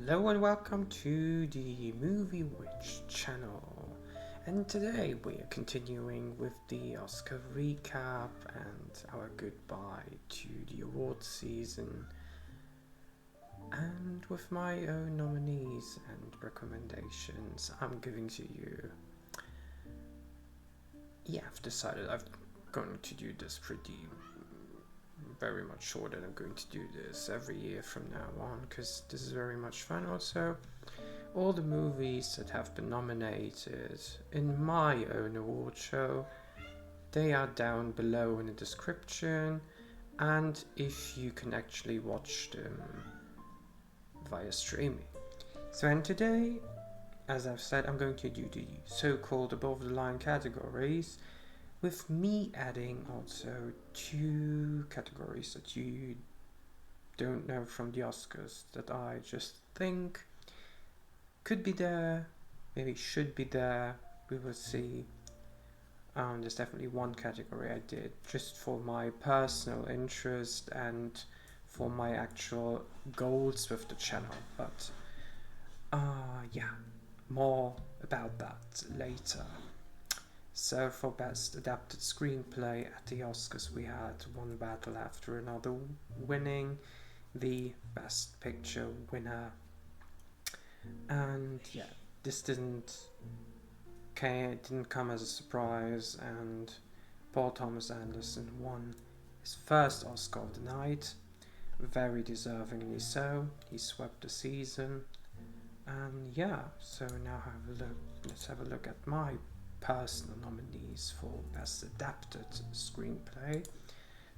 Hello and welcome to the Movie Witch channel. And today we are continuing with the Oscar recap and our goodbye to the award season, and with my own nominees and recommendations I'm giving to you. Yeah, I've decided I'm going to do this very much shorter. I'm going to do this every year from now on because this is very much fun. Also, all the movies that have been nominated in my own award show, they are down below in the description, and if you can actually watch them via streaming. So, and today, as I've said, I'm going to do the so-called above the line categories, with me adding also two categories that you don't know from the Oscars that I just think could be there, maybe should be there, we will see. There's definitely one category I did just for my personal interest and for my actual goals with the channel, but yeah, more about that later. So for Best Adapted Screenplay at the Oscars, we had one battle after another winning the Best Picture winner. And yeah, this didn't come as a surprise, and Paul Thomas Anderson won his first Oscar of the night, very deservingly so. He swept the season. And yeah, so now let's have a look at my personal nominees for Best Adapted Screenplay.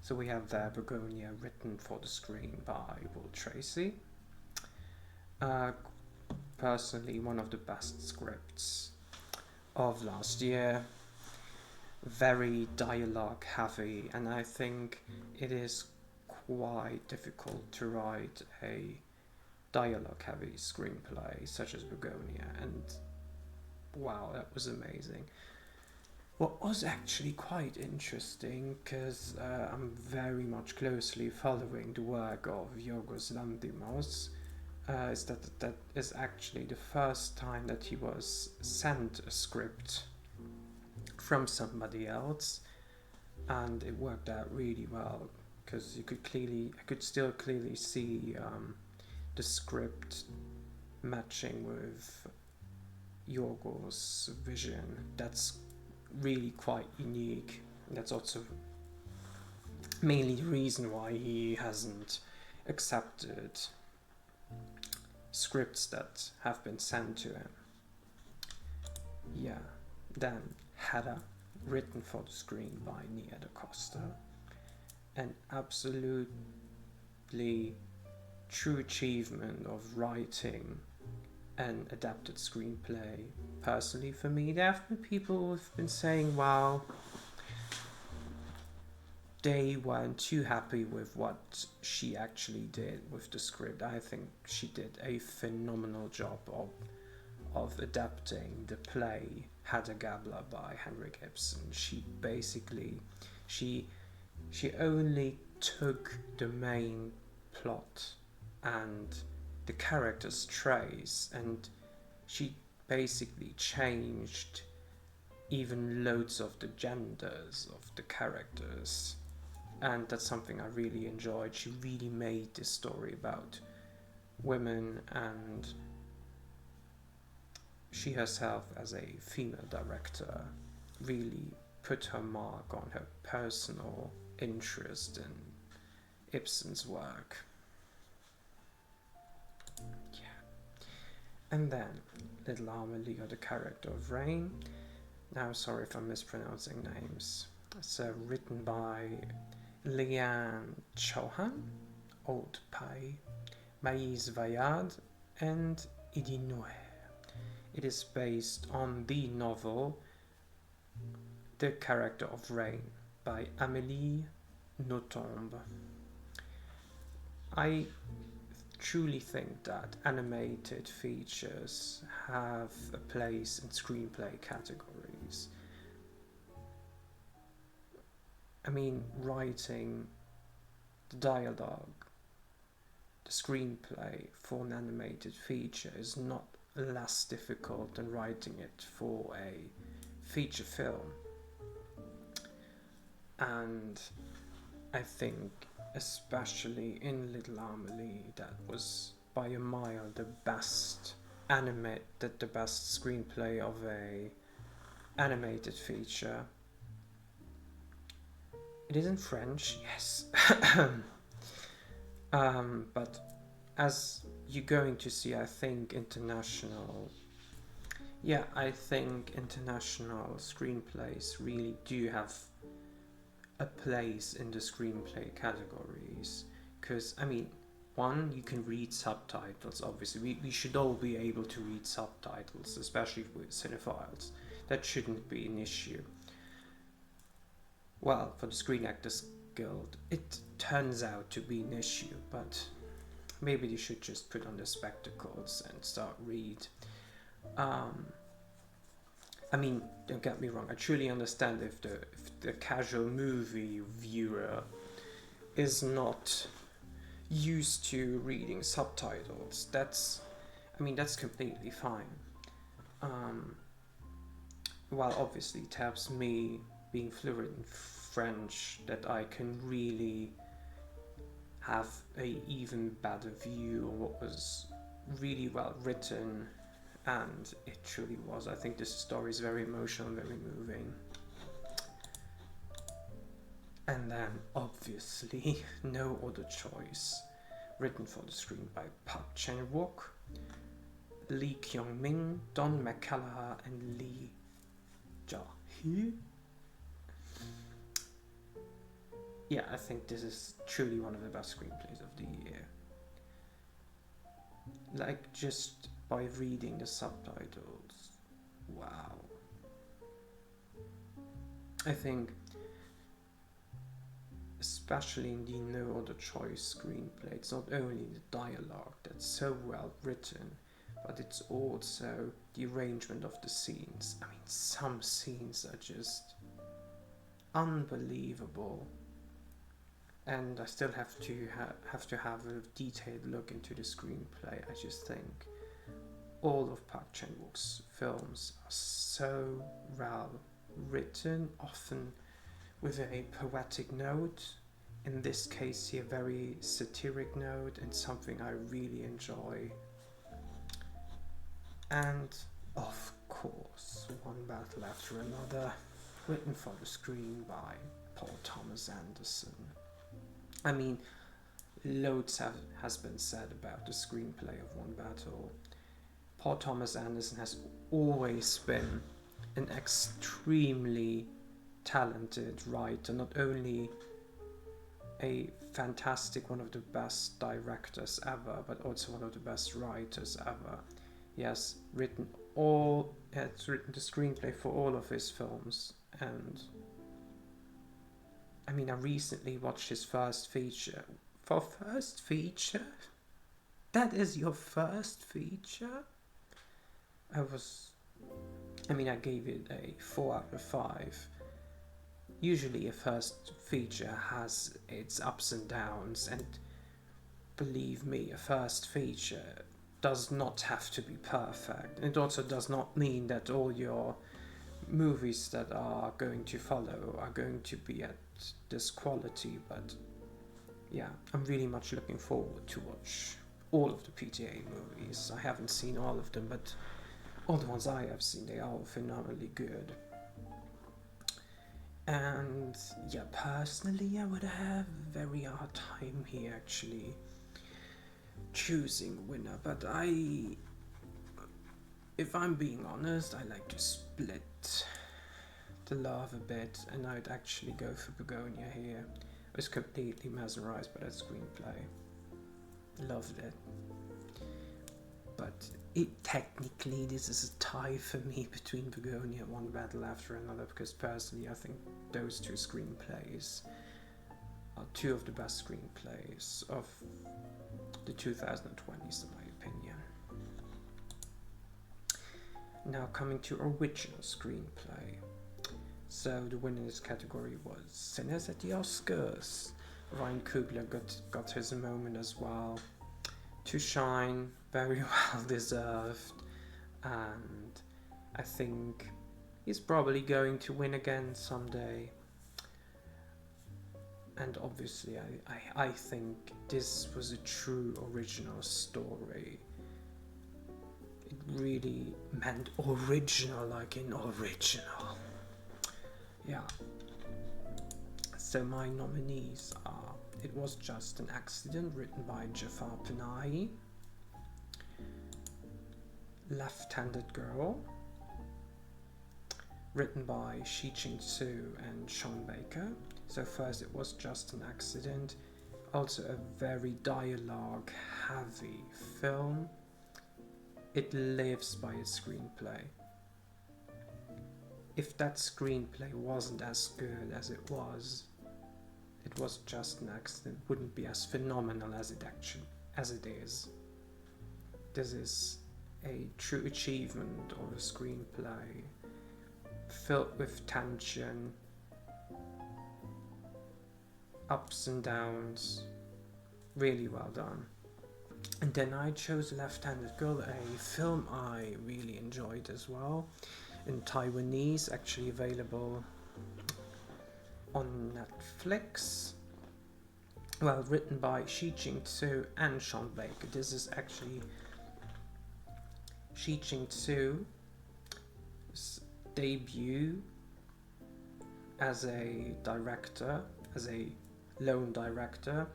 So we have there Begonia, written for the screen by Will Tracy. Personally, one of the best scripts of last year. Very dialogue heavy, and I think it is quite difficult to write a dialogue heavy screenplay such as Begonia, and wow, that was amazing. What was actually quite interesting, because I'm very much closely following the work of Yorgos Lanthimos, is that is actually the first time that he was sent a script from somebody else, and it worked out really well, because I could still clearly see the script matching with Yorgos' vision. That's really quite unique. That's also mainly the reason why he hasn't accepted scripts that have been sent to him. Yeah, then Hedda, written for the screen by Nia Da Costa. An absolutely true achievement of writing an adapted screenplay. Personally, for me, there have been people who've been saying, wow, they weren't too happy with what she actually did with the script. I think she did a phenomenal job of adapting the play Hedda Gabler by Henrik Ibsen. She basically, she only took the main plot and the characters' traits, and she basically changed even loads of the genders of the characters, and that's something I really enjoyed. She really made this story about women, and she herself as a female director really put her mark on her personal interest in Ibsen's work. And then Little Amelie, or the character of Rain. Now, sorry if I'm mispronouncing names. It's written by Liane Chauhan, Old Pai, Maïs Vayad, and Idi Noer. It is based on the novel The Character of Rain by Amélie Nothomb. I truly think that animated features have a place in screenplay categories. I mean, writing the dialogue, the screenplay for an animated feature is not less difficult than writing it for a feature film. And I think especially in Little Amelie, that was by a mile the best screenplay of a animated feature. It is in French, yes. But as you're going to see, I think international screenplays really do have a place in the screenplay categories. Because, I mean, one, you can read subtitles, obviously. We should all be able to read subtitles, especially with cinephiles. That shouldn't be an issue. Well, for the Screen Actors Guild, it turns out to be an issue, but maybe they should just put on their spectacles and start read. I mean, don't get me wrong, I truly understand if the casual movie viewer is not used to reading subtitles. That's completely fine. While obviously it helps me being fluent in French that I can really have a even better view of what was really well written, and it truly was. I think this story is very emotional and very moving. And then obviously No Other Choice, written for the screen by Park Chan-wook, Lee Kyung-min, Don McCallagher and Lee Ja-hee. Yeah, I think this is truly one of the best screenplays of the year. Like, just by reading the subtitles, wow. I think, especially in the No Other Choice screenplay, it's not only the dialogue that's so well written, but it's also the arrangement of the scenes. I mean, some scenes are just unbelievable. And I still have to have a detailed look into the screenplay. I just think all of Park Chan-wook's films are so well written, often with a poetic note. In this case here, very satiric note, and something I really enjoy. And of course, One Battle After Another, written for the screen by Paul Thomas Anderson. I mean, loads has been said about the screenplay of One Battle. Paul Thomas Anderson has always been an extremely talented writer, not only a fantastic, one of the best directors ever, but also one of the best writers ever. He has written the screenplay for all of his films, and I mean, I recently watched his first feature. For first feature? That is your first feature? I gave it a 4 out of 5. Usually a first feature has its ups and downs, and believe me, a first feature does not have to be perfect. It also does not mean that all your movies that are going to follow are going to be at this quality, but yeah, I'm really much looking forward to watch all of the PTA movies. I haven't seen all of them, but all the ones I have seen, they are all phenomenally good. And yeah, personally, I would have a very hard time here actually choosing a winner, but if I'm being honest, I like to split the love a bit, and I'd actually go for Begonia here. I was completely mesmerized by that screenplay. Loved it. But technically this is a tie for me between Begonia and One Battle After Another, because personally I think those two screenplays are two of the best screenplays of the 2020s in my opinion. Now coming to original screenplay. So the winner in this category was Sinners at the Oscars. Ryan Coogler got his moment as well. to shine, very well deserved, and I think he's probably going to win again someday. And obviously I think this was a true original story. It really meant original, like in original. Yeah. So my nominees are It Was Just an Accident, written by Jafar Panahi, Left-Handed Girl, written by Shi Ching-soo and Sean Baker. So first, It Was Just an Accident, also a very dialogue-heavy film. It lives by its screenplay. If that screenplay wasn't as good as it was just an accident, wouldn't be as phenomenal as it is. This is a true achievement of a screenplay, filled with tension, ups and downs, really well done. And then I chose Left-Handed Girl, a film I really enjoyed as well, in Taiwanese, actually available on Netflix. Well, written by Shi Ching-soo and Sean Baker. This is actually Shi Ching-soo's debut as a director, as a lone director.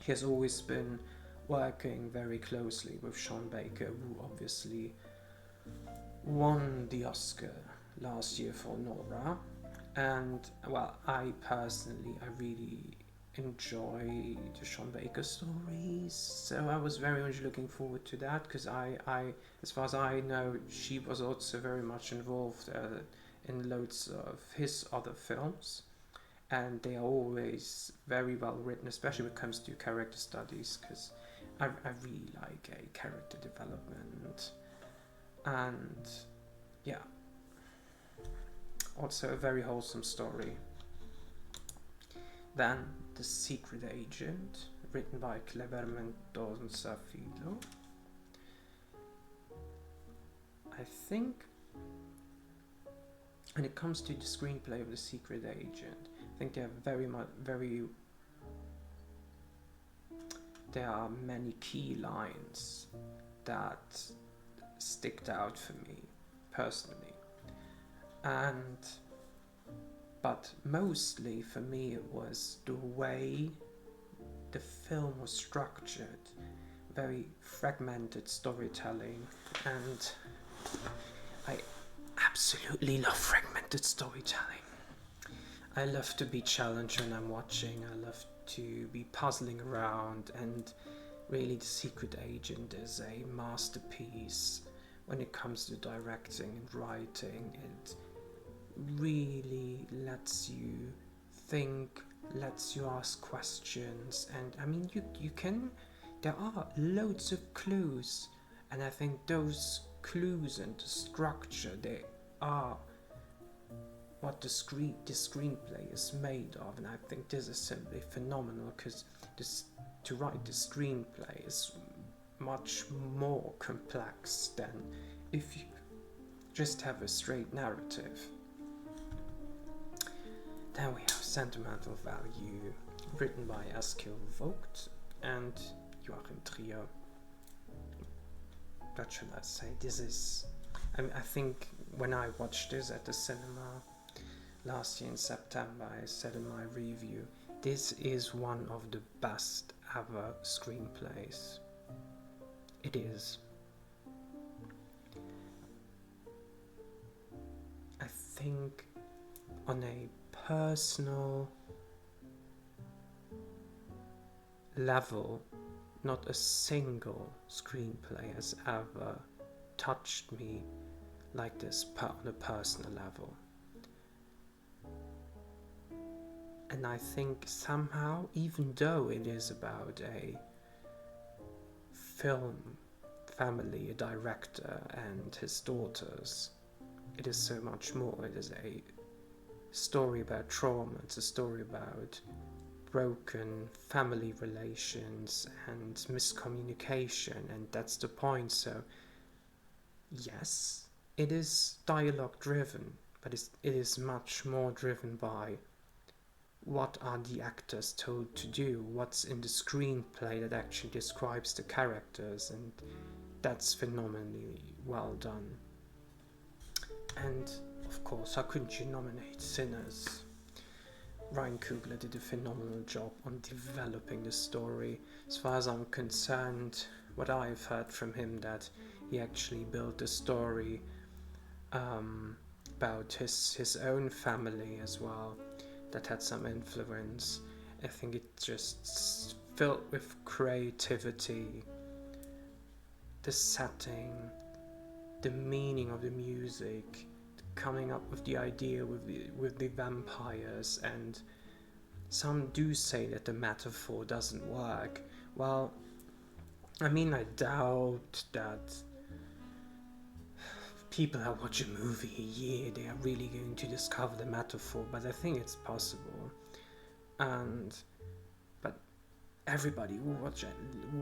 He has always been working very closely with Sean Baker, who obviously won the Oscar last year for Nora. And well, I really enjoy the Sean Baker stories, so I was very much looking forward to that, because I as far as I know, she was also very much involved in loads of his other films, and they are always very well written, especially when it comes to character studies, because I really like a character development. And yeah, also a very wholesome story. Then The Secret Agent, written by Clevermento Safilo. I think when it comes to the screenplay of The Secret Agent, I think there are many key lines that sticked out for me personally, but mostly for me it was the way the film was structured, very fragmented storytelling, and I absolutely love fragmented storytelling. I love to be challenged when I'm watching, I love to be puzzling around, and really The Secret Agent is a masterpiece when it comes to directing and writing. It really lets you think, lets you ask questions, and I mean there are loads of clues, and I think those clues and the structure, they are what the screenplay is made of, and I think this is simply phenomenal, because to write the screenplay is much more complex than if you just have a straight narrative. Then we have Sentimental Value, written by Eskil Vogt and Joachim Trier. What should I say? I think when I watched this at the cinema last year in September, I said in my review, this is one of the best ever screenplays. It is. I think on a personal level, not a single screenplay has ever touched me like this on a personal level. And I think somehow, even though it is about a film family, a director and his daughters, it is so much more. It is a story about trauma, it's a story about broken family relations and miscommunication, and that's the point. So yes, it is dialogue driven, but it is much more driven by what are the actors told to do, what's in the screenplay that actually describes the characters, and that's phenomenally well done. And of course, how couldn't you nominate Sinners? Ryan Coogler did a phenomenal job on developing the story. As far as I'm concerned, what I've heard from him, that he actually built a story about his own family as well, that had some influence. I think it just filled with creativity, the setting, the meaning of the music, coming up with the idea with the vampires, and some do say that the metaphor doesn't work. Well, I mean, I doubt that people that watch a movie a year, they are really going to discover the metaphor, but I think it's possible. But everybody who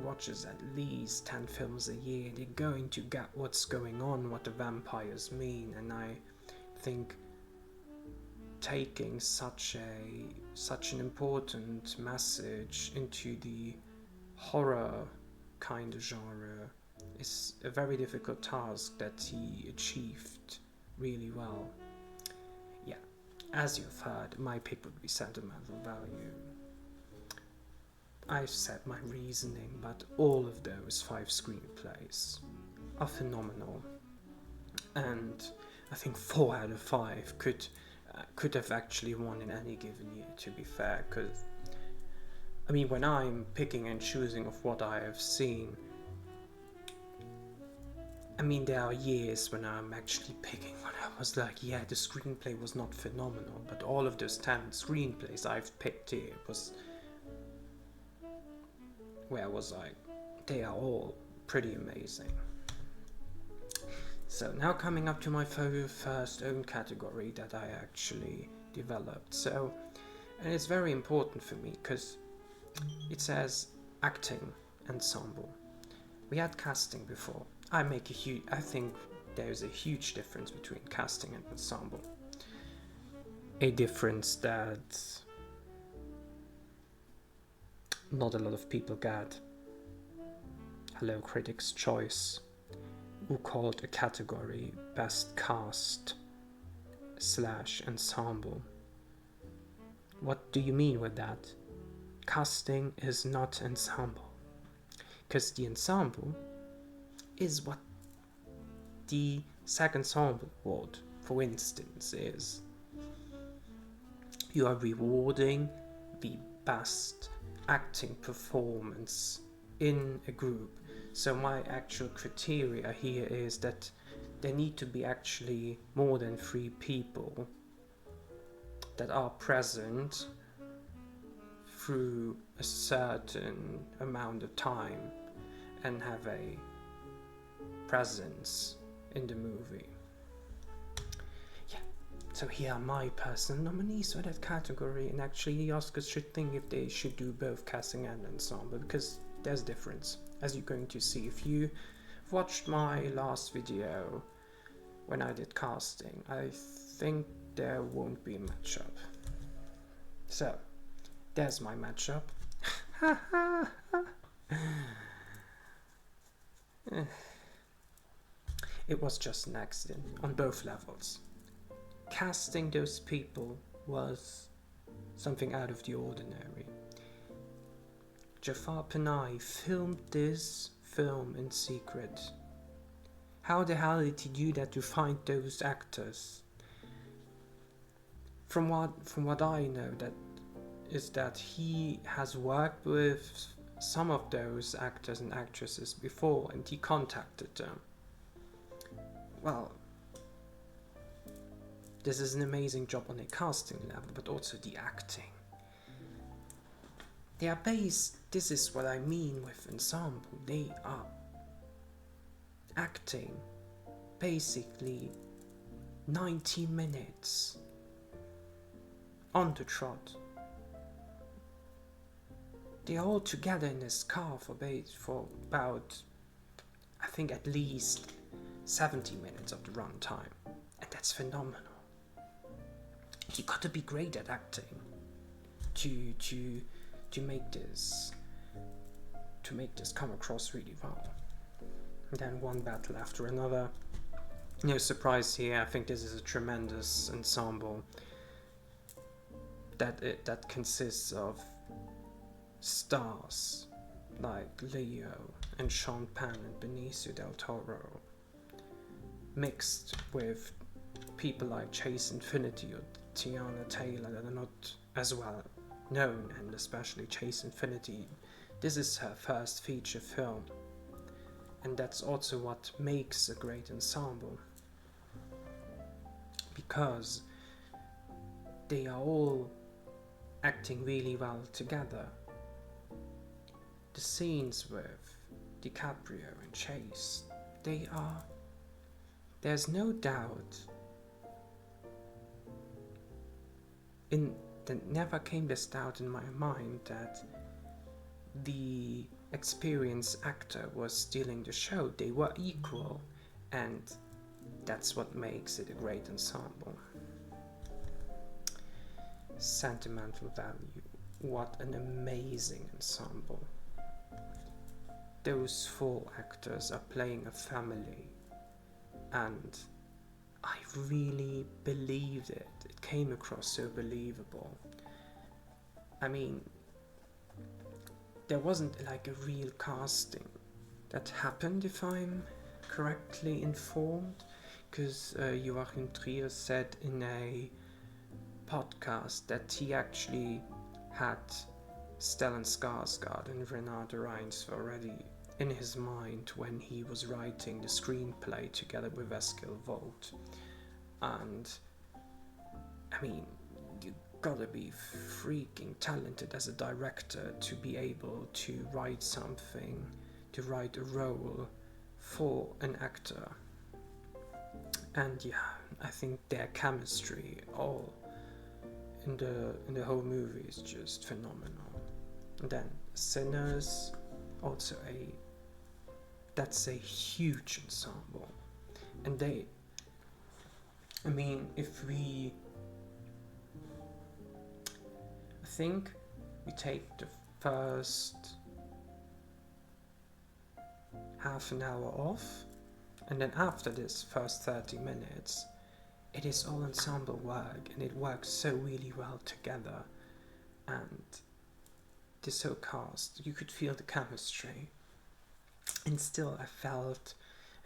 watches at least 10 films a year, they're going to get what's going on, what the vampires mean, and I think taking such an important message into the horror kind of genre is a very difficult task that he achieved really well. Yeah, as you've heard, my pick would be Sentimental Value. I've said my reasoning, but all of those 5 screenplays are phenomenal, and I think 4 out of 5 could have actually won in any given year, to be fair, because I mean, when I'm picking and choosing of what I have seen, I mean, there are years when I'm actually picking when I was like, yeah, the screenplay was not phenomenal, but all of those 10 screenplays I've picked here where was I? They are all pretty amazing. So now coming up to my first own category that I actually developed. So, and it's very important for me because it says acting ensemble. We had casting before. I think there's a huge difference between casting and ensemble. A difference that not a lot of people get. Hello, Critics' Choice, who called a category Best Cast / Ensemble. What do you mean with that? Casting is not ensemble, because the ensemble is what the SAG Ensemble Award, for instance, is. You are rewarding the best acting performance in a group. So my actual criteria here is that there need to be actually more than 3 people that are present through a certain amount of time and have a presence in the movie. Yeah, so here are my personal nominees for that category, and actually the Oscars should think if they should do both casting and ensemble, because there's a difference, as you're going to see if you watched my last video when I did casting. I think there won't be a matchup. So there's my matchup. It was just an accident on both levels. Casting those people was something out of the ordinary. Jafar Panahi filmed this film in secret. How the hell did he do that to find those actors? From what I know, that he has worked with some of those actors and actresses before, and he contacted them. Well, this is an amazing job on a casting level, but also the acting. They are based, this is what I mean with ensemble, they are acting basically 90 minutes on the trot. they're all together in this car for about, I think, at least 70 minutes of the runtime, and that's phenomenal. You got to be great at acting to make this come across really well. And then one battle after another. No surprise here. I think this is a tremendous ensemble that consists of stars like Leo and Sean Penn and Benicio del Toro, mixed with people like Chase Infinity or Tiana Taylor that are not as well known, and especially Chase Infinity. This is her first feature film, and that's also what makes a great ensemble, because they are all acting really well together. The scenes with DiCaprio and Chase, there's no doubt that never came this doubt in my mind that the experienced actor was stealing the show. They were equal, and that's what makes it a great ensemble. Sentimental value. What an amazing ensemble. Those 4 actors are playing a family, and I really believed it. It came across so believable. I mean, there wasn't like a real casting that happened, if I'm correctly informed, because Joachim Trier said in a podcast that he actually had Stellan Skarsgård and Renate Reinsve already in his mind when he was writing the screenplay together with Eskil Vogt. And I mean, you gotta be freaking talented as a director to be able to write something, to write a role for an actor. And yeah, I think their chemistry all in the whole movie is just phenomenal. And then Sinners, also that's a huge ensemble. And I think we take the first half an hour off, and then after this first 30 minutes, it is all ensemble work, and it works so really well together. And this whole cast, you could feel the chemistry, and still I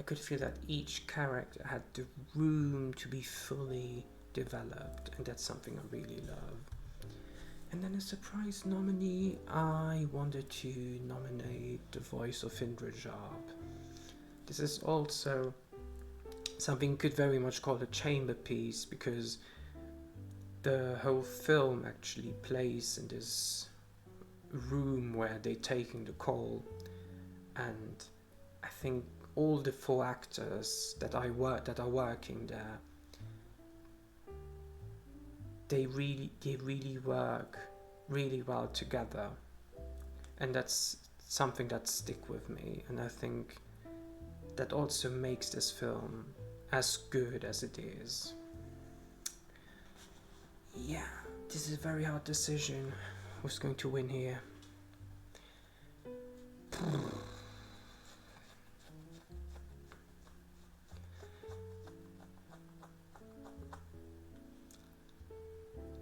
could feel that each character had the room to be fully developed, and that's something I really love. And then a surprise nominee, I wanted to nominate the voice of Indrajab. This is also something you could very much call a chamber piece, because the whole film actually plays in this room where they're taking the call, and I think all the 4 actors that are working there, they really work really well together, and that's something that stick with me, and I think that also makes this film as good as it is. Yeah, this is a very hard decision. Who's going to win here?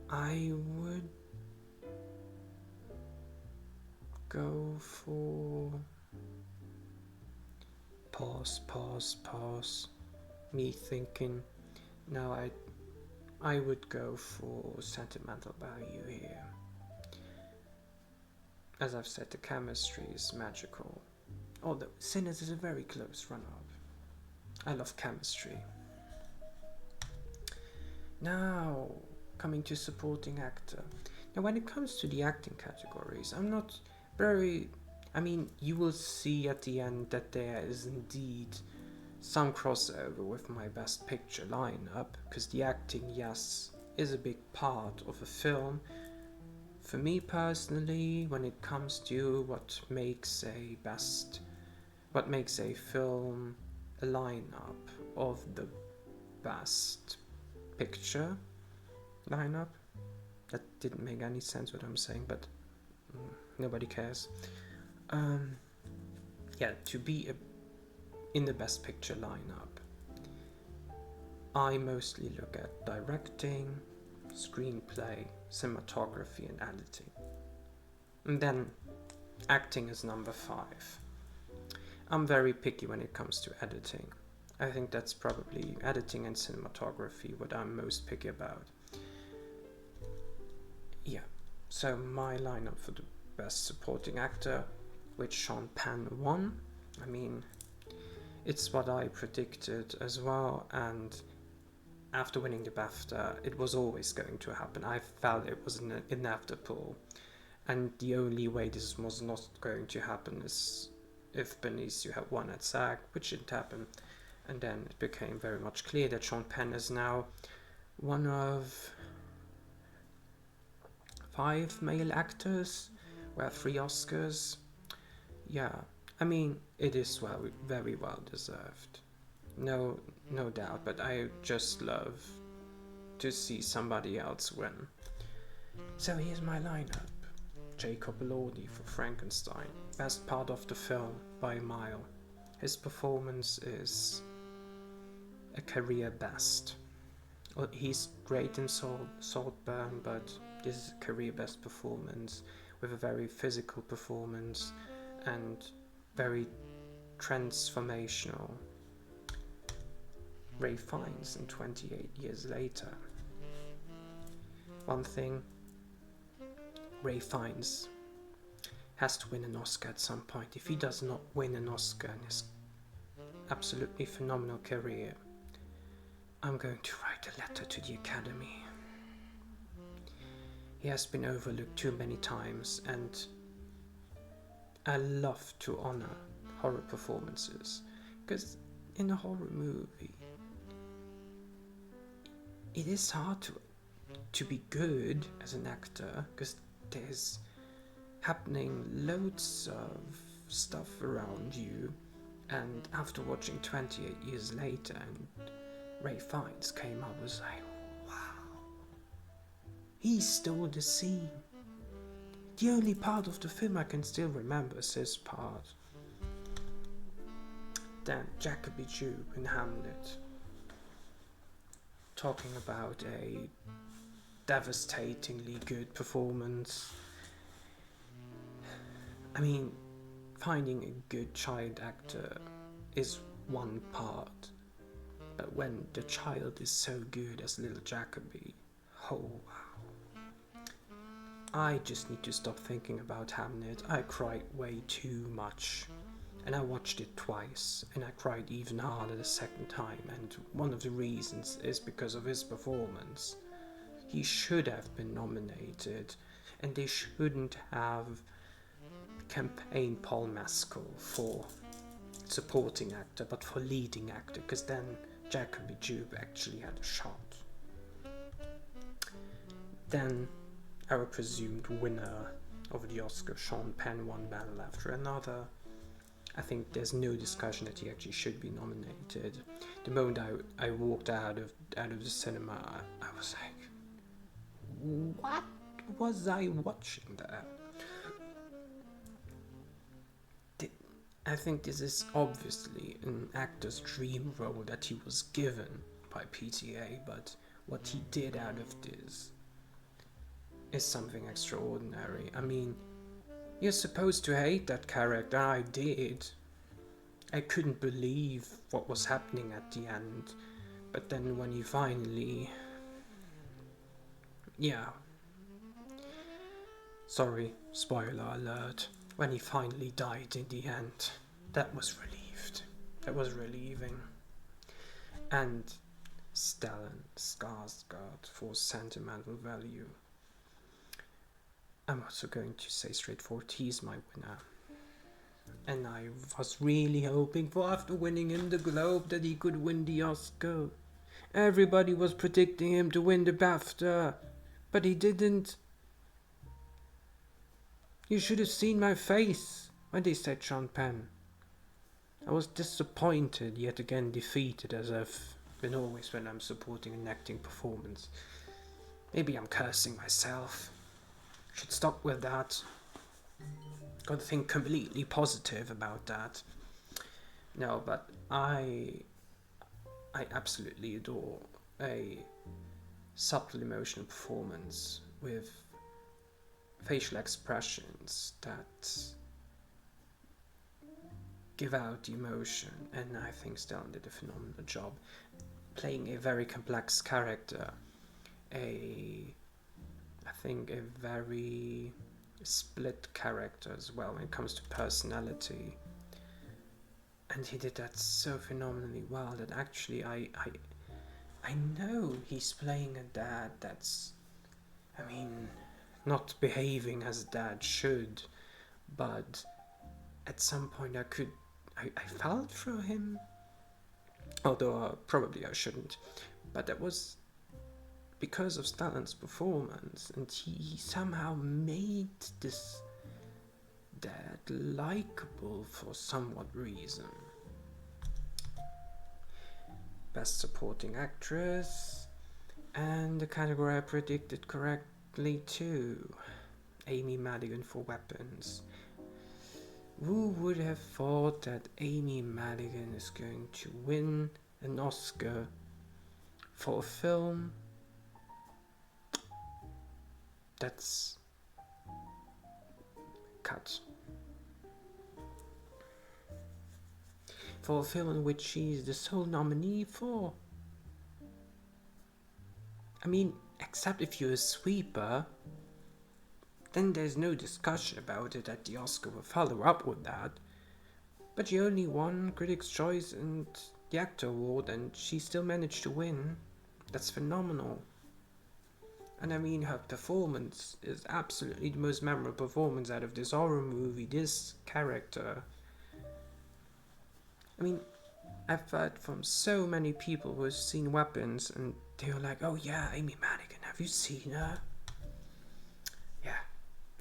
I would go for pause. Me thinking. No, I would go for sentimental value here. As I've said, the chemistry is magical. Although Sinners is a very close run-up. I love chemistry. Now, coming to supporting actor. Now, when it comes to the acting categories, I'm not very... you will see at the end that there is indeed some crossover with my Best Picture lineup, because the acting, yes, is a big part of a film. for me personally, when it comes to what makes a film a lineup of the best picture lineup, that didn't make any sense what I'm saying, but nobody cares. To be in the best picture lineup, I mostly look at directing, screenplay, cinematography, and editing. And then acting is number 5. I'm very picky when it comes to editing. I think that's probably editing and cinematography what I'm most picky about. Yeah, so my lineup for the best supporting actor, which Sean Penn won. I mean, it's what I predicted as well, and after winning the BAFTA, it was always going to happen. I felt it was inevitable, and the only way this was not going to happen is if Benicio had won at SAG, which didn't happen, and then it became very much clear that Sean Penn is now one of 5 male actors who have 3 Oscars. Yeah, I mean, it is very well deserved. No doubt, but I just love to see somebody else win. So here's my lineup. Jacob Elordi for Frankenstein, best part of the film by a mile. His performance is a career best. Well, he's great in Saltburn, but this is a career best performance with a very physical performance and very transformational. Ray Fiennes in 28 years later. One thing, Ray Fiennes has to win an Oscar at some point. If he does not win an Oscar in his absolutely phenomenal career, I'm going to write a letter to the Academy. He has been overlooked too many times, and I love to honor horror performances, because in a horror movie, it is hard to be good as an actor, because there's happening loads of stuff around you, and after watching 28 years later and Ray Fiennes came up, I was like, wow, he stole the scene. The only part of the film I can still remember is his part. Then Jacoby Jube in Hamlet, talking about a devastatingly good performance. I mean, finding a good child actor is one part, but when the child is so good as little Jacoby, oh wow. I just need to stop thinking about Hamlet. I cried way too much, and I watched it twice, and I cried even harder the second time, and one of the reasons is because of his performance. He should have been nominated, and they shouldn't have campaigned Paul Mescal for supporting actor, but for leading actor, because then Jacoby Jube actually had a shot. Then our presumed winner of the Oscar, Sean Penn, one battle after another. I think there's no discussion that he actually should be nominated. The moment I walked out of the cinema, I was like, what was I watching there? I think this is obviously an actor's dream role that he was given by PTA, but what he did out of this is something extraordinary. I mean, you're supposed to hate that character. I did. I couldn't believe what was happening at the end. But then when he finally... Yeah. Sorry, spoiler alert. When he finally died in the end, that was relieved. That was relieving. And Stellan Skarsgård for Sentimental Value. I'm also going to say straightforward, he's my winner. And I was really hoping for, after winning him the Globe, that he could win the Oscar. Everybody was predicting him to win the BAFTA, but he didn't. You should have seen my face when they said Sean Penn. I was disappointed, yet again defeated, as I've been always when I'm supporting an acting performance. Maybe I'm cursing myself. Should stop with that. Gotta think completely positive about that. No, but I absolutely adore a subtle emotional performance with facial expressions that give out the emotion, and I think Stellan did a phenomenal job playing a very complex character, I think a very split character as well when it comes to personality, and he did that so phenomenally well that actually I know he's playing a dad that's, I mean, not behaving as a dad should, but at some point I felt for him, although probably I shouldn't, but that was because of Stellan's performance, and he somehow made this dad likable for somewhat reason. Best Supporting Actress, and the category I predicted correctly too, Amy Madigan for Weapons. Who would have thought that Amy Madigan is going to win an Oscar for a film that's cut? For a film in which she's the sole nominee for. I mean, except if you're a sweeper, then there's no discussion about it that the Oscar will follow up with that. But she only won Critics' Choice and the Actor Award, and she still managed to win. That's phenomenal. And I mean, her performance is absolutely the most memorable performance out of this horror movie, this character. I mean, I've heard from so many people who have seen Weapons, and they were like, oh yeah, Amy Madigan, have you seen her? Yeah.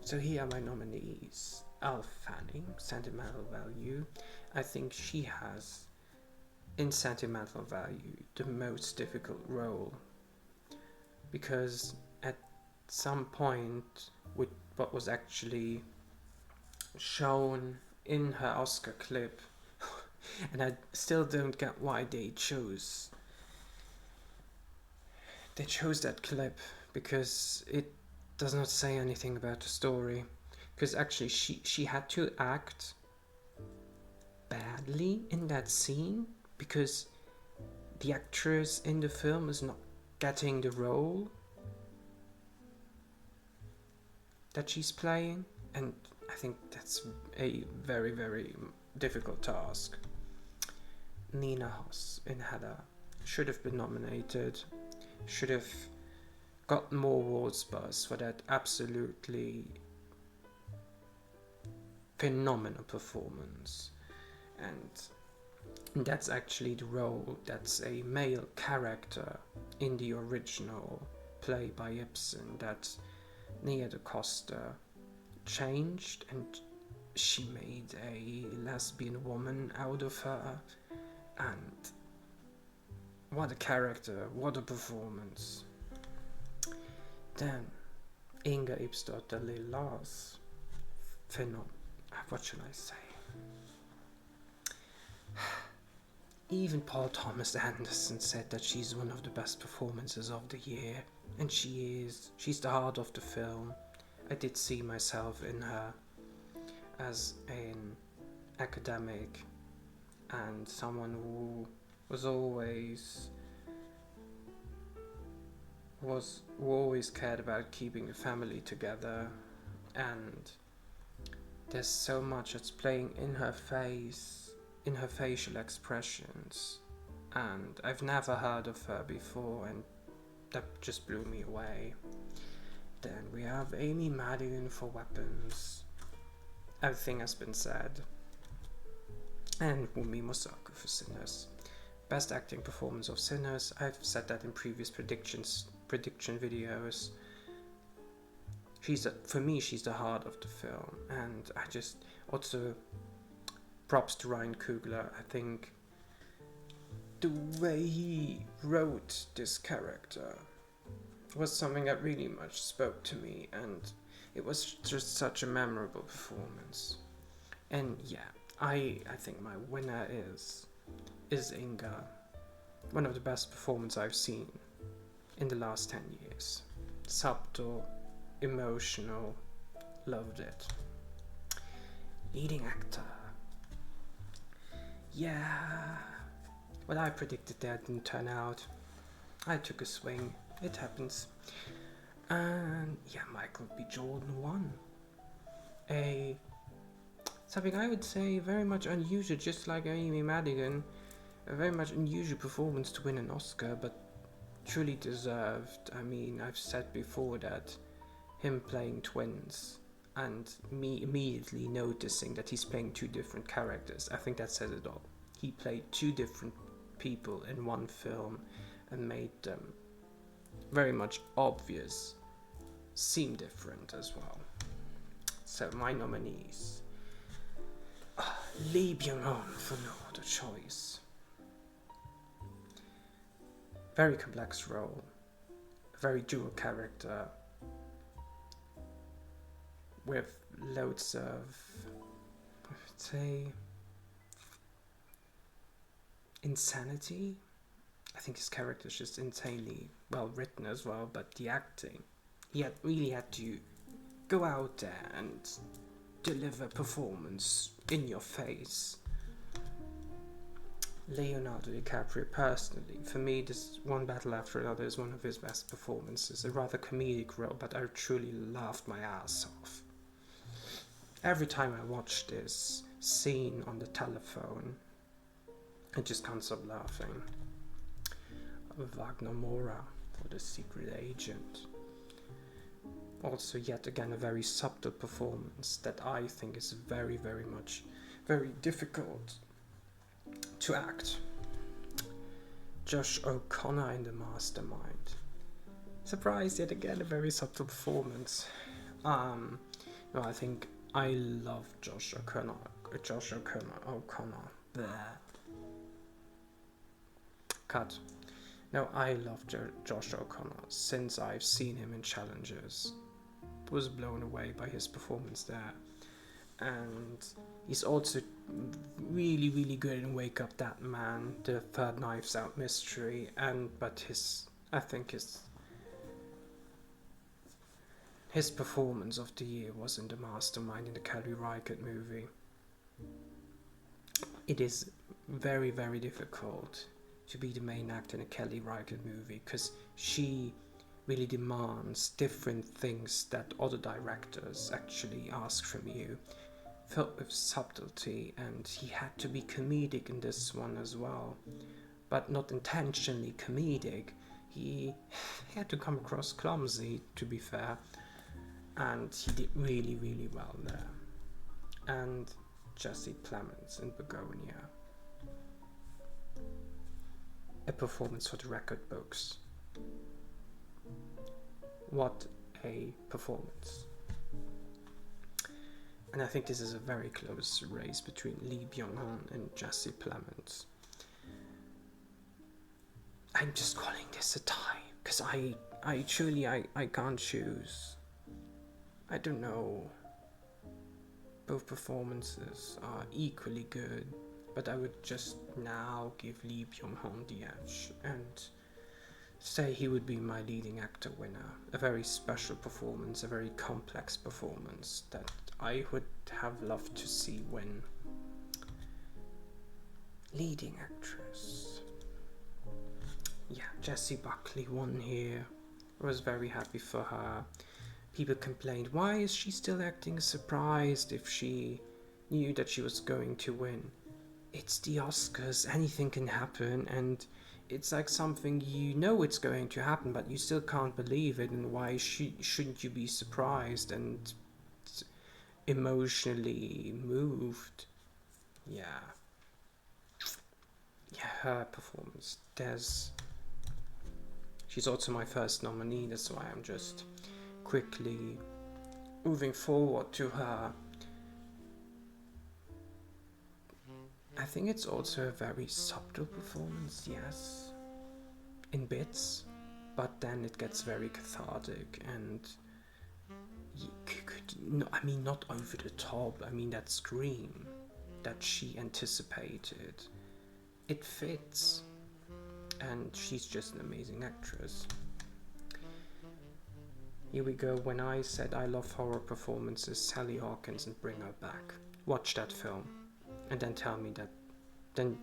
So here are my nominees. Elle Fanning, Sentimental Value. I think she has, in Sentimental Value, the most difficult role. Because at some point, with what was actually shown in her Oscar clip, and I still don't get why they chose that clip, because it does not say anything about the story. Because actually she had to act badly in that scene, because the actress in the film is not getting the role that she's playing, and I think that's a very, very difficult task. Nina Hoss in Hedda should have been nominated, should have gotten more awards buzz for that absolutely phenomenal performance. And that's actually the role, that's a male character in the original play by Ibsen that Nia da Costa changed, and she made a lesbian woman out of her. And what a character, what a performance. Then Inga Ipsdotter Lill-Lars, what should I say? Even Paul Thomas Anderson said that she's one of the best performances of the year, and she is. She's the heart of the film. I did see myself in her as an academic and someone who always cared about keeping a family together, and there's so much that's playing in her face, in her facial expressions, and I've never heard of her before, and that just blew me away. Then we have Amy Madigan for Weapons. Everything has been said. And Wumi Mosaku for Sinners. Best acting performance of Sinners. I've said that in previous prediction videos. for me, she's the heart of the film, and I just also props to Ryan Coogler. I think the way he wrote this character was something that really much spoke to me, and it was just such a memorable performance. And yeah, I think my winner is Inga. One of the best performances I've seen in the last 10 years. Subtle, emotional, loved it. Leading actor. Yeah, what I predicted there didn't turn out. I took a swing, it happens. And yeah, Michael B. Jordan won. Something I would say very much unusual, just like Amy Madigan, a very much unusual performance to win an Oscar, but truly deserved. I mean, I've said before that him playing twins and me immediately noticing that he's playing two different characters, I think that says it all. He played two different people in one film and made them very much obvious seem different as well. So my nominees: Lee Byung-hun for no other choice. Very complex role, a very dual character with loads of, I would say, insanity. I think his character is just insanely well written as well, but the acting, he really had to go out there and deliver performance in your face. Leonardo DiCaprio, personally, for me, this One Battle After Another is one of his best performances. A rather comedic role, but I truly laughed my ass off. Every time I watch this scene on the telephone, I just can't stop laughing. Wagner Moura for The Secret Agent. Also, yet again, a very subtle performance that I think is very difficult to act. Josh O'Connor in The Mastermind. Surprised yet again, a very subtle performance. No, I think I love Josh O'Connor. Bleh. Cut. No, I love Josh O'Connor since I've seen him in Challengers. Was blown away by his performance there. And he's also really good in Wake Up That Man, the third Knives Out mystery, but I think his performance of the year was in The Mastermind, in the Kelly Reichardt movie. It is very difficult to be the main actor in a Kelly Reichardt movie, because she really demands different things that other directors actually ask from you, filled with subtlety, and he had to be comedic in this one as well, but not intentionally comedic. He had to come across clumsy, to be fair, and he did really well there. And Jesse Plemons in Begonia. A performance for the record books. What a performance. And I think this is a very close race between Lee Byung-hun and Jesse Plemons. I'm just calling this a tie, because I truly can't choose. I don't know. Both performances are equally good, but I would just now give Lee Byung-hun the edge and say he would be my leading actor winner. A very special performance, a very complex performance that I would have loved to see win. Leading actress. Yeah, Jessie Buckley won here. I was very happy for her. People complained, why is she still acting surprised if she knew that she was going to win? It's the Oscars, anything can happen, and it's like something you know it's going to happen, but you still can't believe it, and why shouldn't you be surprised and emotionally moved? Yeah, her performance. She's also my first nominee, that's why I'm just quickly moving forward to her, I think it's also a very subtle performance, yes, in bits, but then it gets very cathartic and not over the top. I mean, that scream that she anticipated, it fits, and she's just an amazing actress. Here we go. When I said I love horror performances, Sally Hawkins and Bring Her Back. Watch that film, and then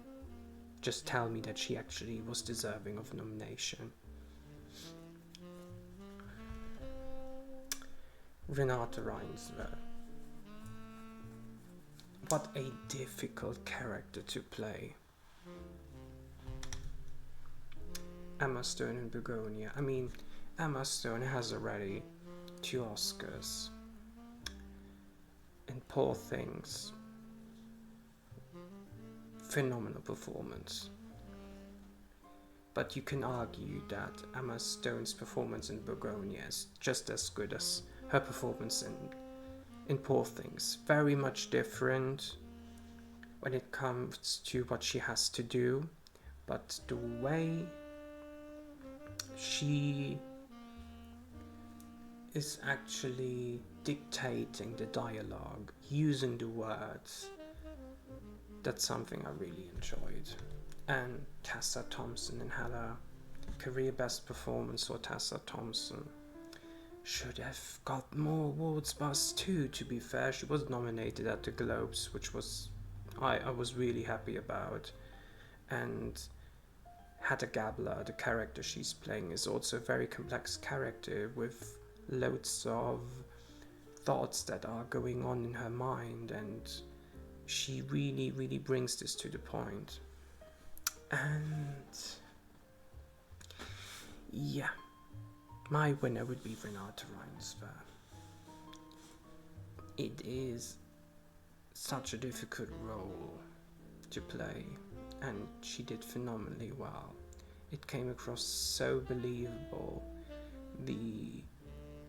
just tell me that she actually was deserving of nomination. Renate Reinsve. What a difficult character to play. Emma Stone in Begonia. I mean, Emma Stone has already 2 Oscars. And Poor Things. Phenomenal performance. But you can argue that Emma Stone's performance in Begonia is just as good as her performance in Poor Things. Very much different when it comes to what she has to do, but the way she is actually dictating the dialogue, using the words, that's something I really enjoyed. And Tessa Thompson in Hedda, career best performance for Tessa Thompson. Should have got more awards buzz too, to be fair. She was nominated at the Globes, which was I was really happy about. And Hedda Gabler, the character she's playing, is also a very complex character with loads of thoughts that are going on in her mind, and she really, really brings this to the point. And yeah, my winner would be Renate Reinsve. It is such a difficult role to play, and she did phenomenally well. It came across so believable. The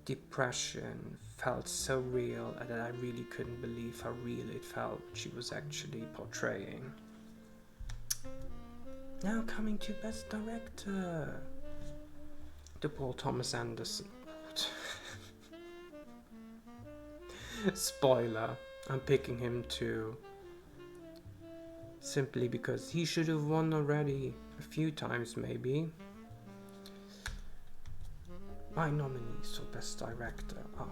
depression felt so real that I really couldn't believe how real it felt she was actually portraying. Now coming to Best Director. The Paul Thomas Anderson. Spoiler, I'm picking him too. Simply because he should have won already a few times maybe. My nominees for Best Director are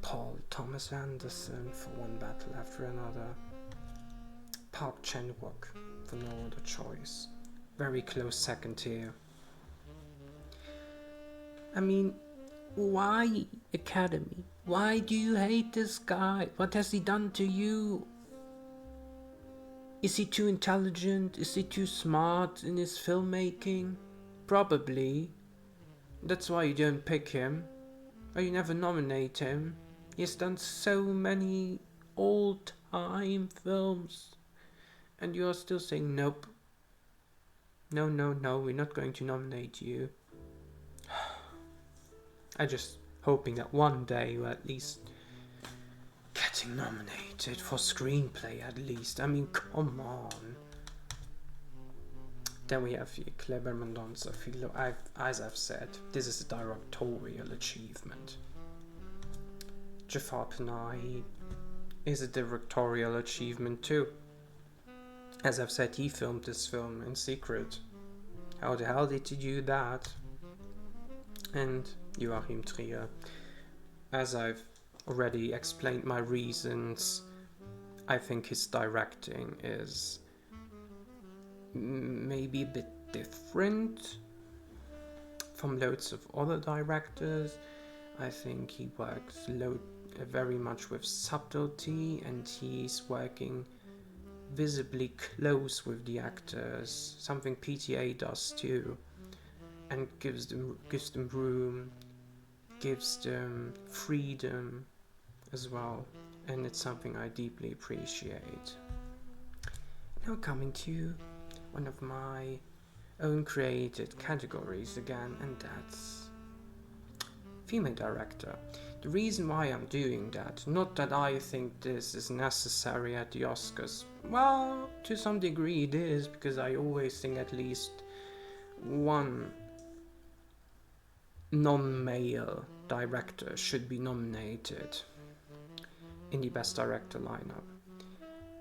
Paul Thomas Anderson for One Battle After Another, Park Chan-wook for No Other Choice, very close second here. I mean, why, Academy? Why do you hate this guy? What has he done to you? Is he too intelligent? Is he too smart in his filmmaking? Probably. That's why you don't pick him. Or you never nominate him. He has done so many all-time films. And you are still saying nope. No, we're not going to nominate you. I'm just hoping that one day you're at least getting nominated for screenplay at least. I mean, come on. Then we have Kleber Mendonça Filho. As I've said, this is a directorial achievement. Jafar Panahi is a directorial achievement too. As I've said, he filmed this film in secret. How the hell did he do that? And Joachim Trier. As I've already explained my reasons, I think his directing is maybe a bit different from loads of other directors. I think he works very much with subtlety, and he's working visibly close with the actors, something PTA does too, and gives them room, gives them freedom as well, and it's something I deeply appreciate. Now coming to one of my own created categories again, and that's female director. The reason why I'm doing that, not that I think this is necessary at the Oscars, well, to some degree it is, because I always think at least one non-male director should be nominated in the Best Director lineup.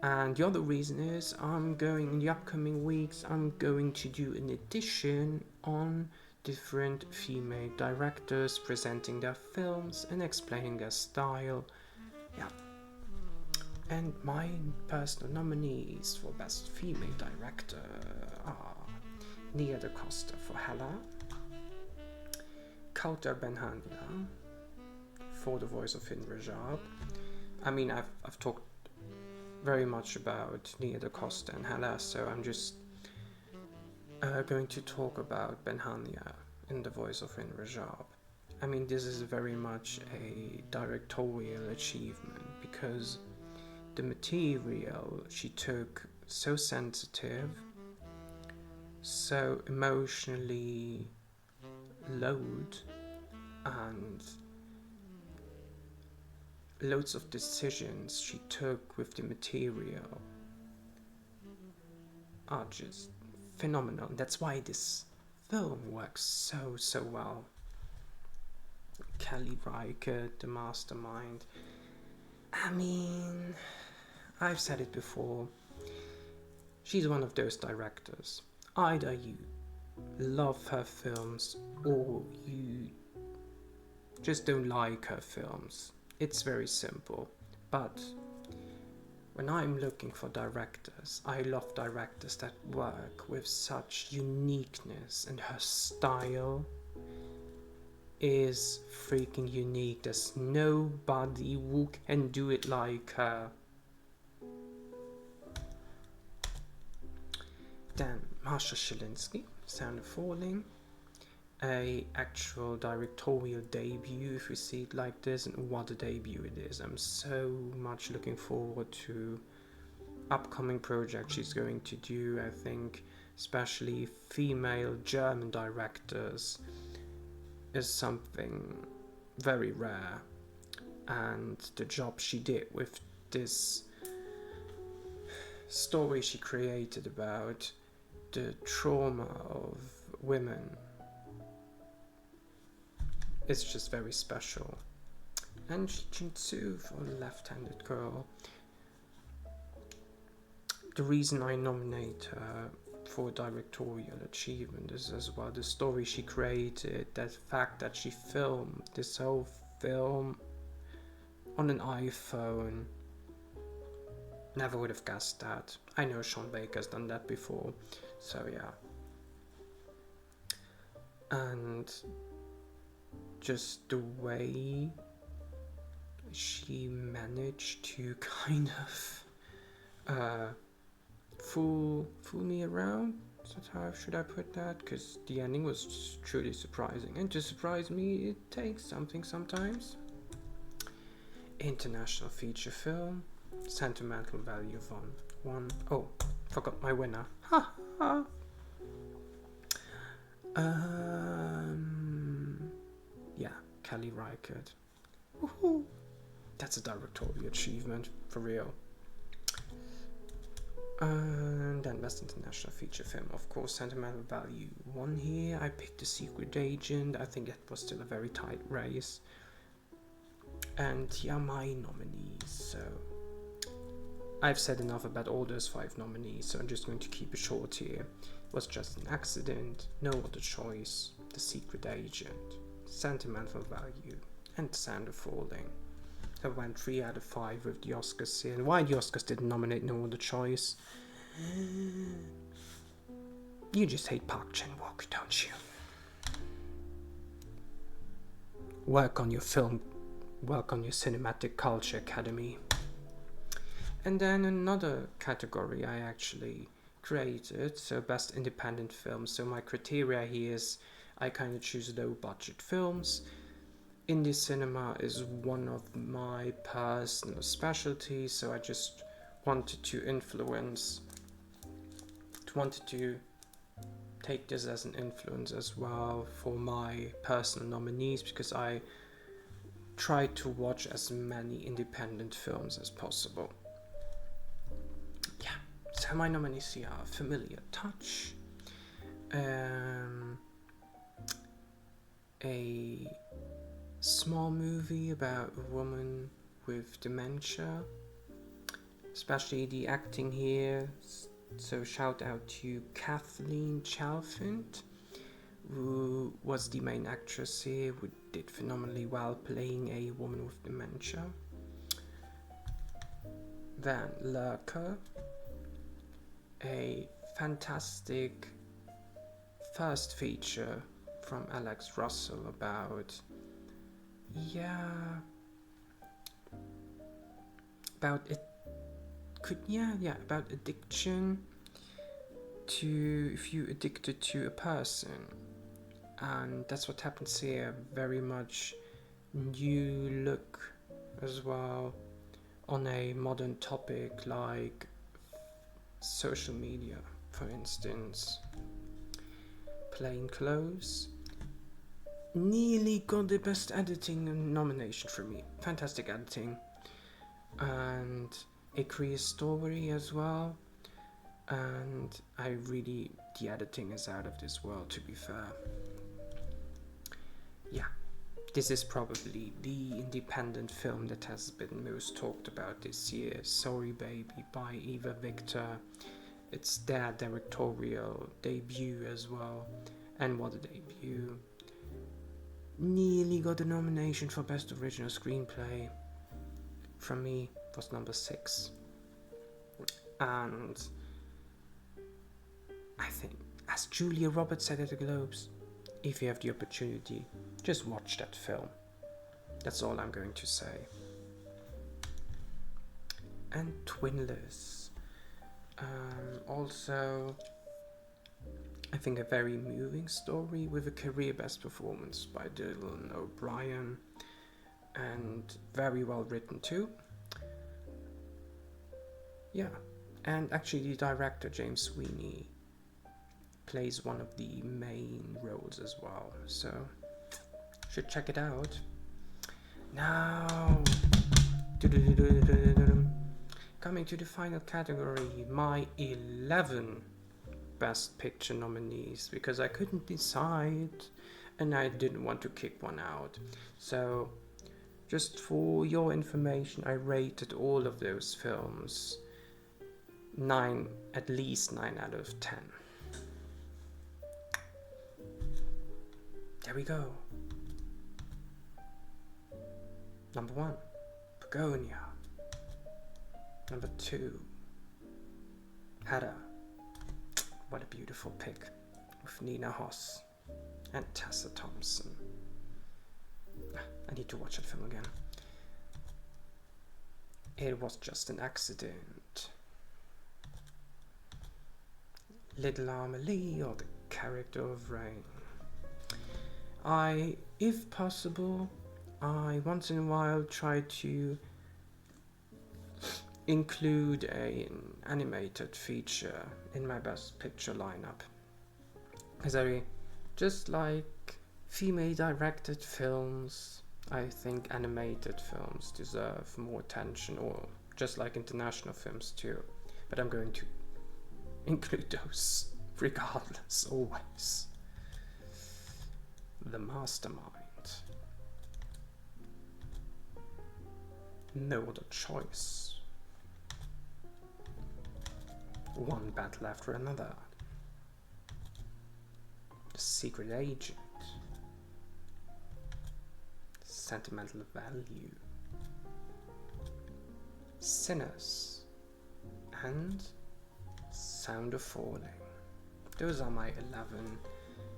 And the other reason is in the upcoming weeks, I'm going to do an edition on different female directors presenting their films and explaining their style. Yeah. And my personal nominees for Best Female Director are Nia DaCosta for Hedda, Kauter Benhania for The Voice of Hin Rajab. I mean, I've talked very much about Nia DaCosta and Hedda, so I'm just going to talk about Benhania in The Voice of Hin Rajab. I mean, this is very much a directorial achievement because the material she took, so sensitive, so emotionally loaded, and loads of decisions she took with the material are just phenomenal. That's why this film works so well. Kelly Reichardt, the mastermind. I mean, I've said it before, she's one of those directors. Either you love her films or you just don't like her films. It's very simple. But when I'm looking for directors, I love directors that work with such uniqueness, and her style is freaking unique. There's nobody who can do it like her. Then Marsha Shilinsky, Sound of Falling, a actual directorial debut, if we see it like this, and what a debut it is. I'm so much looking forward to upcoming projects she's going to do. I think especially female German directors is something very rare, and the job she did with this story she created about the trauma of women, it's just very special. And Jin-Soo for Left-Handed Girl. The reason I nominate her for directorial achievement is as well the story she created, that fact that she filmed this whole film on an iPhone. Never would have guessed that. I know Sean Baker's done that before, so yeah. And just the way she managed to kind of fool me around. So how should I put that? Because the ending was truly surprising, and to surprise me, it takes something sometimes. International feature film, Sentimental Value One. Oh, forgot my winner. Ha ha. Yeah, Kelly Reichardt. Woohoo! That's a directorial achievement, for real. And then Best International Feature Film, of course, Sentimental Value won here. I picked The Secret Agent. I think that was still a very tight race. And yeah, my nominees. So I've said enough about all those 5 nominees, so I'm just going to keep it short here. It was just an accident, no other choice, The Secret Agent, Sentimental Value, and Sound of Falling. I went 3 out of 5 with the Oscars here. And why the Oscars didn't nominate No Other Choice? You just hate Park Chan-wook, don't you? Work on your film, work on your Cinematic Culture Academy. And then another category I actually created, so Best Independent Film. So my criteria here is I kind of choose low budget films. Indie cinema is one of my personal specialties, so I just wanted to take this as an influence as well for my personal nominees, because I try to watch as many independent films as possible. Yeah, so my nominees here are Familiar Touch, a small movie about a woman with dementia, especially the acting here. So shout out to Kathleen Chalfant, who was the main actress here, who did phenomenally well playing a woman with dementia. Then Lurker, a fantastic first feature from Alex Russell about about addiction, to if you addicted to a person, and that's what happens here. Very much new look as well on a modern topic like social media, for instance. Plainclothes nearly got the best editing nomination for me. Fantastic editing, and a queer story as well, and the editing is out of this world, to be fair. Yeah, this is probably the independent film that has been most talked about this year. Sorry Baby by Eva Victor. It's their directorial debut as well, and what a debut. Nearly got a nomination for Best Original Screenplay. From me, was number 6. And I think, as Julia Roberts said at the Globes, if you have the opportunity, just watch that film. That's all I'm going to say. And Twinless. Also, I think a very moving story with a career best performance by Dylan O'Brien, and very well written too. Yeah, and actually the director James Sweeney plays one of the main roles as well, so should check it out. Now, coming to the final category, my 11 Best Picture nominees, because I couldn't decide and I didn't want to kick one out. So, just for your information, I rated all of those films at least 9 out of 10. There we go. Number 1, Begonia. Number 2, Hedda. What a beautiful pick, with Nina Hoss and Tessa Thompson. I need to watch that film again. It Was Just an Accident. Little Amelie, or The Character of Rain. If possible, I once in a while try to include an animated feature in my Best Picture lineup, because I just like female directed films. I think animated films deserve more attention, or just like international films too, but I'm going to include those regardless, always. The Mastermind. No Other Choice. One Battle After Another. The Secret Agent. Sentimental Value. Sinners. And Sound of Falling. Those are my 11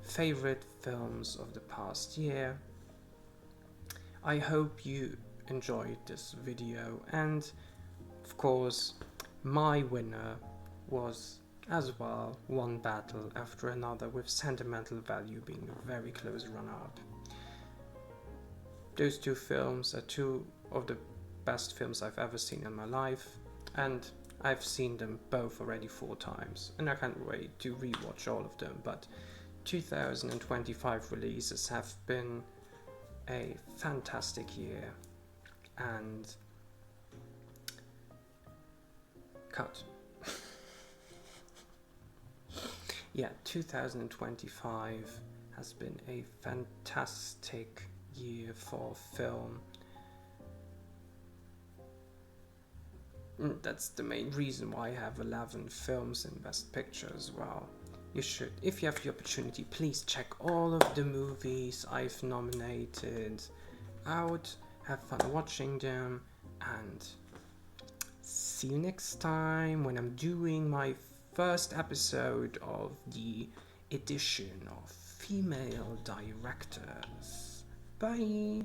favorite films of the past year. I hope you enjoyed this video, and of course my winner was as well One Battle After Another, with Sentimental Value being a very close runner-up. Those 2 films are 2 of the best films I've ever seen in my life, and I've seen them both already 4 times, and I can't wait to rewatch all of them. But 2025 releases have been a fantastic year, and cut. Yeah, 2025 has been a fantastic year for film. That's the main reason why I have 11 films in Best Picture as well. You should, if you have the opportunity, please check all of the movies I've nominated out, have fun watching them, and see you next time when I'm doing my first episode of the edition of female directors. Bye!